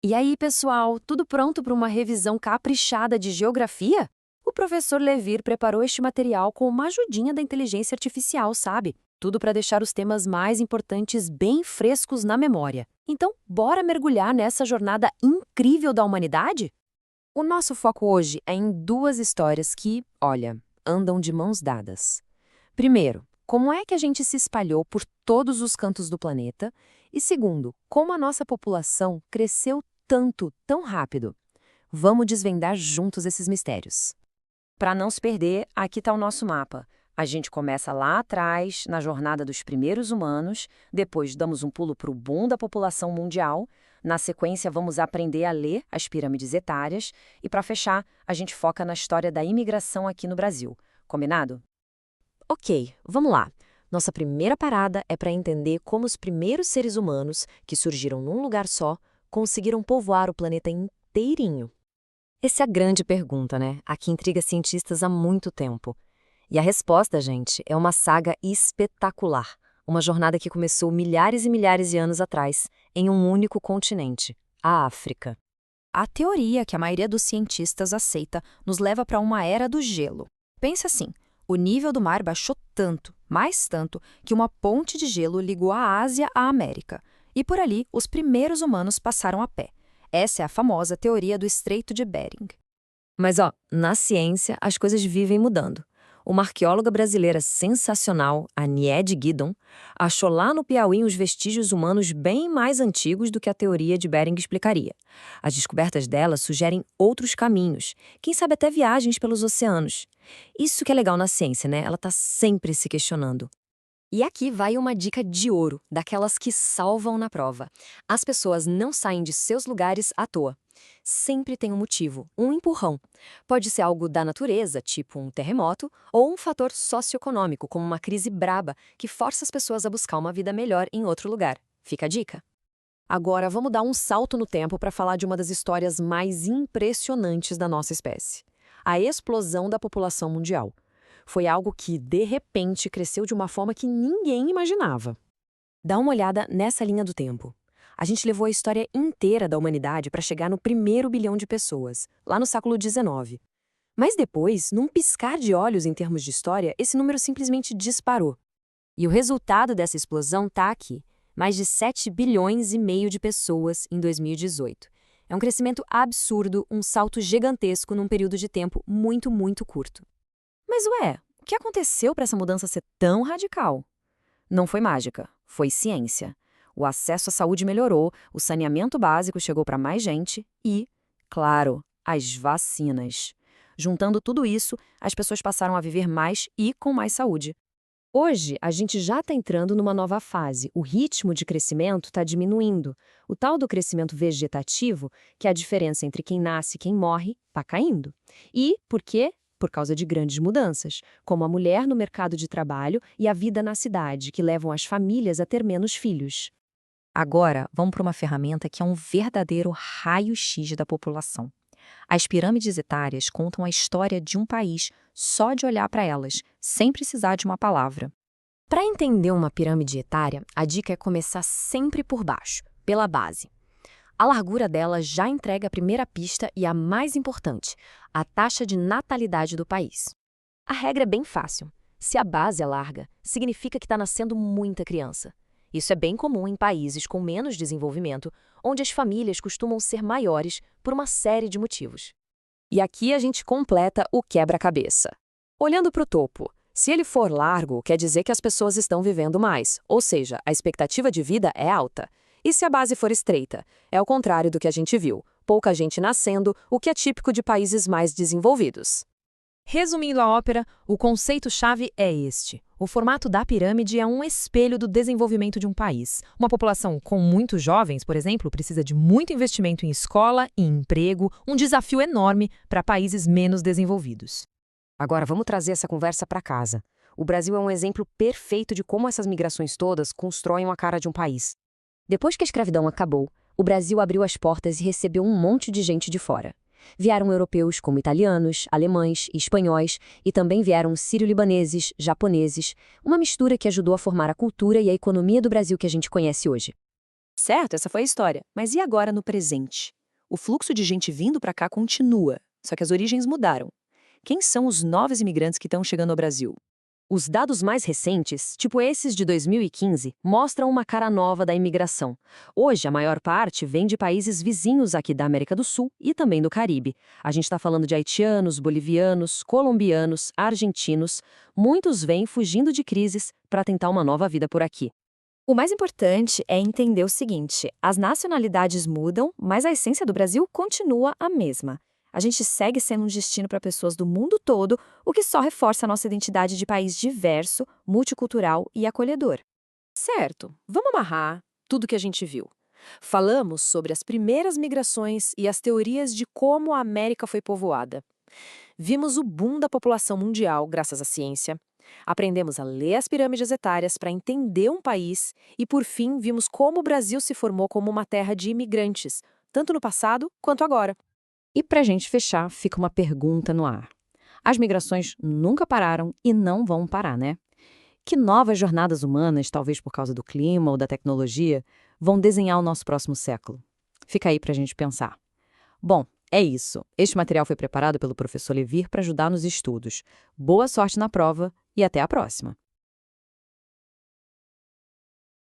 E aí, pessoal, tudo pronto para uma revisão caprichada de geografia? O professor Levir preparou este material com uma ajudinha da inteligência artificial, sabe? Tudo para deixar os temas mais importantes bem frescos na memória. Então, bora mergulhar nessa jornada incrível da humanidade? O nosso foco hoje é em duas histórias que, olha, andam de mãos dadas. Primeiro, como é que a gente se espalhou por todos os cantos do planeta? E segundo, como a nossa população cresceu tanto, tão rápido? Vamos desvendar juntos esses mistérios. Para não se perder, aqui está o nosso mapa. A gente começa lá atrás, na jornada dos primeiros humanos, depois damos um pulo para o boom da população mundial, na sequência vamos aprender a ler as pirâmides etárias e, para fechar, a gente foca na história da imigração aqui no Brasil. Combinado? Ok, vamos lá. Nossa primeira parada é para entender como os primeiros seres humanos, que surgiram num lugar só, conseguiram povoar o planeta inteirinho. Essa é a grande pergunta, né? A que intriga cientistas há muito tempo. E a resposta, gente, é uma saga espetacular. Uma jornada que começou milhares e milhares de anos atrás, em um único continente, a África. A teoria que a maioria dos cientistas aceita nos leva para uma era do gelo. Pense assim, o nível do mar baixou tanto, mais tanto, que uma ponte de gelo ligou a Ásia à América. E por ali, os primeiros humanos passaram a pé. Essa é a famosa teoria do Estreito de Bering. Mas, na ciência, as coisas vivem mudando. Uma arqueóloga brasileira sensacional, a Niede Guidon, achou lá no Piauí uns vestígios humanos bem mais antigos do que a teoria de Bering explicaria. As descobertas dela sugerem outros caminhos, quem sabe até viagens pelos oceanos. Isso que é legal na ciência, né? Ela está sempre se questionando. E aqui vai uma dica de ouro, daquelas que salvam na prova. As pessoas não saem de seus lugares à toa. Sempre tem um motivo, um empurrão. Pode ser algo da natureza, tipo um terremoto, ou um fator socioeconômico, como uma crise braba, que força as pessoas a buscar uma vida melhor em outro lugar. Fica a dica. Agora, vamos dar um salto no tempo para falar de uma das histórias mais impressionantes da nossa espécie. A explosão da população mundial. Foi algo que, de repente, cresceu de uma forma que ninguém imaginava. Dá uma olhada nessa linha do tempo. A gente levou a história inteira da humanidade para chegar no primeiro bilhão de pessoas, lá no século XIX. Mas depois, num piscar de olhos em termos de história, esse número simplesmente disparou. E o resultado dessa explosão está aqui, mais de 7 bilhões e meio de pessoas em 2018. É um crescimento absurdo, um salto gigantesco num período de tempo muito, muito curto. Mas o que aconteceu para essa mudança ser tão radical? Não foi mágica, foi ciência. O acesso à saúde melhorou, o saneamento básico chegou para mais gente e, claro, as vacinas. Juntando tudo isso, as pessoas passaram a viver mais e com mais saúde. Hoje, a gente já está entrando numa nova fase. O ritmo de crescimento está diminuindo. O tal do crescimento vegetativo, que é a diferença entre quem nasce e quem morre, está caindo. E por quê? Por causa de grandes mudanças, como a mulher no mercado de trabalho e a vida na cidade, que levam as famílias a ter menos filhos. Agora, vamos para uma ferramenta que é um verdadeiro raio-x da população. As pirâmides etárias contam a história de um país só de olhar para elas, sem precisar de uma palavra. Para entender uma pirâmide etária, a dica é começar sempre por baixo, pela base. A largura dela já entrega a primeira pista e a mais importante, a taxa de natalidade do país. A regra é bem fácil. Se a base é larga, significa que está nascendo muita criança. Isso é bem comum em países com menos desenvolvimento, onde as famílias costumam ser maiores por uma série de motivos. E aqui a gente completa o quebra-cabeça. Olhando para o topo, se ele for largo, quer dizer que as pessoas estão vivendo mais, ou seja, a expectativa de vida é alta. E se a base for estreita? É o contrário do que a gente viu, pouca gente nascendo, o que é típico de países mais desenvolvidos. Resumindo a ópera, o conceito-chave é este. O formato da pirâmide é um espelho do desenvolvimento de um país. Uma população com muitos jovens, por exemplo, precisa de muito investimento em escola e emprego, um desafio enorme para países menos desenvolvidos. Agora, vamos trazer essa conversa para casa. O Brasil é um exemplo perfeito de como essas migrações todas constroem a cara de um país. Depois que a escravidão acabou, o Brasil abriu as portas e recebeu um monte de gente de fora. Vieram europeus como italianos, alemães e espanhóis, e também vieram sírio-libaneses, japoneses, uma mistura que ajudou a formar a cultura e a economia do Brasil que a gente conhece hoje. Certo, essa foi a história. Mas e agora no presente? O fluxo de gente vindo para cá continua, só que as origens mudaram. Quem são os novos imigrantes que estão chegando ao Brasil? Os dados mais recentes, tipo esses de 2015, mostram uma cara nova da imigração. Hoje, a maior parte vem de países vizinhos aqui da América do Sul e também do Caribe. A gente está falando de haitianos, bolivianos, colombianos, argentinos. Muitos vêm fugindo de crises para tentar uma nova vida por aqui. O mais importante é entender o seguinte: as nacionalidades mudam, mas a essência do Brasil continua a mesma. A gente segue sendo um destino para pessoas do mundo todo, o que só reforça a nossa identidade de país diverso, multicultural e acolhedor. Certo, vamos amarrar tudo que a gente viu. Falamos sobre as primeiras migrações e as teorias de como a América foi povoada. Vimos o boom da população mundial graças à ciência. Aprendemos a ler as pirâmides etárias para entender um país e, por fim, vimos como o Brasil se formou como uma terra de imigrantes, tanto no passado quanto agora. E para a gente fechar, fica uma pergunta no ar. As migrações nunca pararam e não vão parar, né? Que novas jornadas humanas, talvez por causa do clima ou da tecnologia, vão desenhar o nosso próximo século? Fica aí para a gente pensar. Bom, é isso. Este material foi preparado pelo professor Levir para ajudar nos estudos. Boa sorte na prova e até a próxima!